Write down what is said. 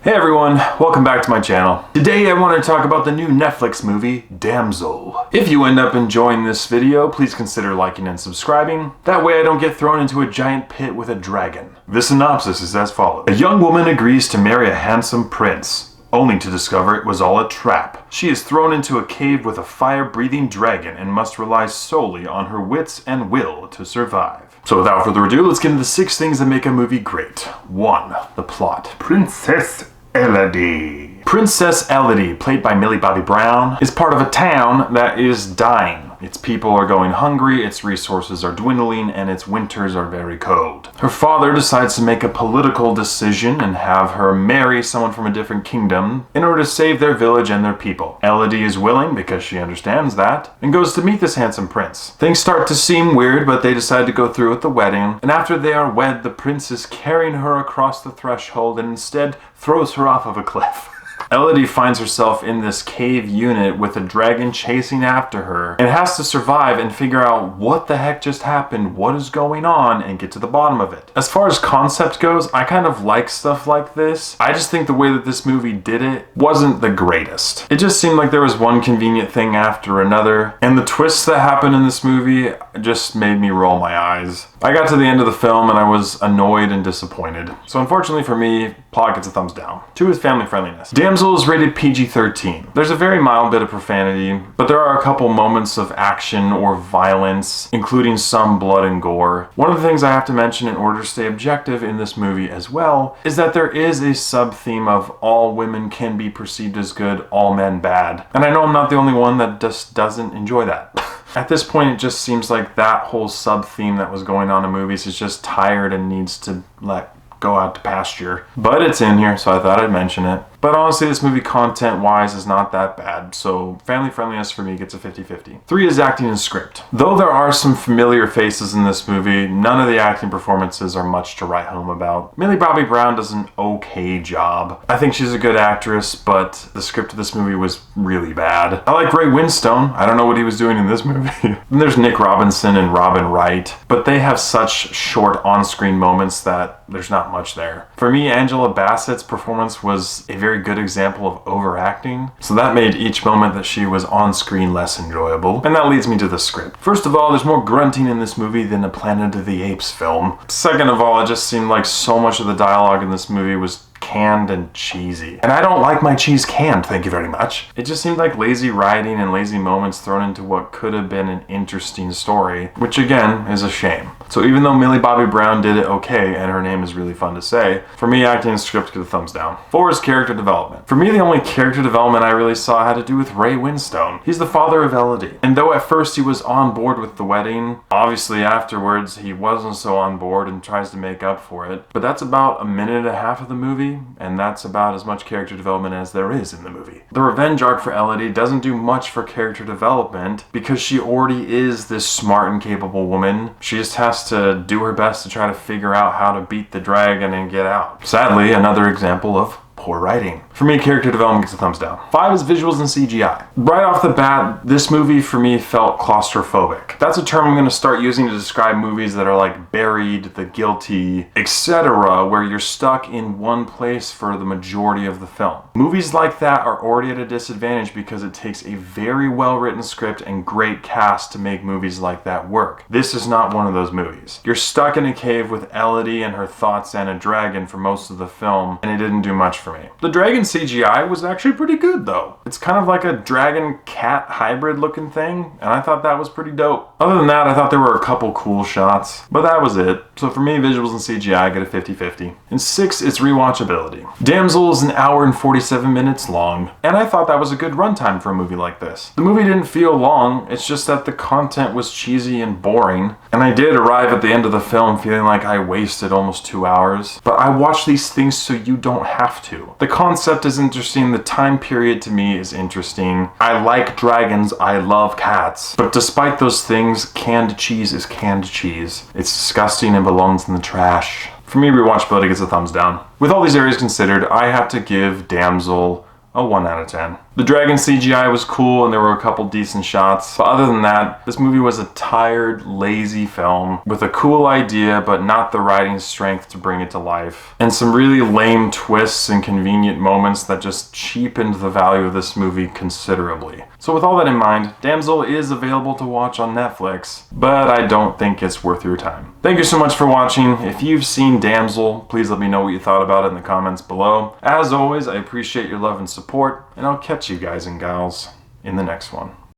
Hey everyone, welcome back to my channel. Today I want to talk about the new Netflix movie, Damsel. If you end up enjoying this video, please consider liking and subscribing. That way I don't get thrown into a giant pit with a dragon. The synopsis is as follows. A young woman agrees to marry a handsome prince, only to discover it was all a trap. She is thrown into a cave with a fire-breathing dragon and must rely solely on her wits and will to survive. So without further ado, let's get into the 6 things that make a movie great. 1. The plot. Princess Elodie. Princess Elodie, played by Millie Bobby Brown, is part of a town that is dying. Its people are going hungry, its resources are dwindling, and its winters are very cold. Her father decides to make a political decision and have her marry someone from a different kingdom in order to save their village and their people. Elodie is willing, because she understands that, and goes to meet this handsome prince. Things start to seem weird, but they decide to go through with the wedding, and after they are wed, the prince is carrying her across the threshold and instead throws her off of a cliff. Elodie finds herself in this cave unit with a dragon chasing after her and has to survive and figure out what the heck just happened, what is going on, and get to the bottom of it. As far as concept goes, I kind of like stuff like this. I just think the way that this movie did it wasn't the greatest. It just seemed like there was one convenient thing after another, and the twists that happened in this movie just made me roll my eyes. I got to the end of the film and I was annoyed and disappointed. So unfortunately for me, plot gets a thumbs down. 2 is family friendliness. Damsel is rated PG-13. There's a very mild bit of profanity, but there are a couple moments of action or violence, including some blood and gore. One of the things I have to mention in order to stay objective in this movie as well is that there is a sub-theme of all women can be perceived as good, all men bad. And I know I'm not the only one that just doesn't enjoy that. At this point, it just seems like that whole sub-theme that was going on in movies is just tired and needs to go out to pasture. But it's in here, so I thought I'd mention it. But honestly, this movie content-wise is not that bad, so family friendliness for me gets a 50-50. 3 is acting and script. Though there are some familiar faces in this movie, none of the acting performances are much to write home about. Millie Bobby Brown does an okay job. I think she's a good actress, but the script of this movie was really bad. I like Ray Winstone. I don't know what he was doing in this movie. Then there's Nick Robinson and Robin Wright, but they have such short on-screen moments that there's not much there. For me, Angela Bassett's performance was a very good example of overacting, so that made each moment that she was on screen less enjoyable. And that leads me to the script. First of all, there's more grunting in this movie than a Planet of the Apes film. Second of all, it just seemed like so much of the dialogue in this movie was canned and cheesy. And I don't like my cheese canned, thank you very much. It just seemed like lazy writing and lazy moments thrown into what could have been an interesting story, which again is a shame. So even though Millie Bobby Brown did it okay, and her name is really fun to say, for me, acting and script get a thumbs down. 4 is character development. For me, the only character development I really saw had to do with Ray Winstone. He's the father of Elodie. And though at first he was on board with the wedding, obviously afterwards he wasn't so on board and tries to make up for it. But that's about a minute and a half of the movie, and that's about as much character development as there is in the movie. The revenge arc for Elodie doesn't do much for character development because she already is this smart and capable woman. She just has to do her best to try to figure out how to beat the dragon and get out. Sadly, another example of poor writing. For me, character development gets a thumbs down. 5 is visuals and CGI. Right off the bat, this movie for me felt claustrophobic. That's a term I'm going to start using to describe movies that are like Buried, The Guilty, etc., where you're stuck in one place for the majority of the film. Movies like that are already at a disadvantage because it takes a very well-written script and great cast to make movies like that work. This is not one of those movies. You're stuck in a cave with Elodie and her thoughts and a dragon for most of the film, and it didn't do much for me. The dragon CGI was actually pretty good though. It's kind of like a dragon cat hybrid looking thing, and I thought that was pretty dope. Other than that, I thought there were a couple cool shots, but that was it. So for me, visuals and CGI get a 50-50. And 6 is rewatchability. Damsel is an hour and 47 minutes long, and I thought that was a good runtime for a movie like this. The movie didn't feel long, it's just that the content was cheesy and boring, and I did arrive at the end of the film feeling like I wasted almost 2 hours. But I watch these things so you don't have to. The concept is interesting, the time period to me is interesting. I like dragons, I love cats. But despite those things, canned cheese is canned cheese. It's disgusting and belongs in the trash. For me, rewatchability gets a thumbs down. With all these areas considered, I have to give Damsel a 1 out of 10. The dragon CGI was cool and there were a couple decent shots, but other than that, this movie was a tired, lazy film with a cool idea but not the writing strength to bring it to life, and some really lame twists and convenient moments that just cheapened the value of this movie considerably. So with all that in mind, Damsel is available to watch on Netflix, but I don't think it's worth your time. Thank you so much for watching. If you've seen Damsel, please let me know what you thought about it in the comments below. As always, I appreciate your love and support, and I'll catch you guys and gals in the next one.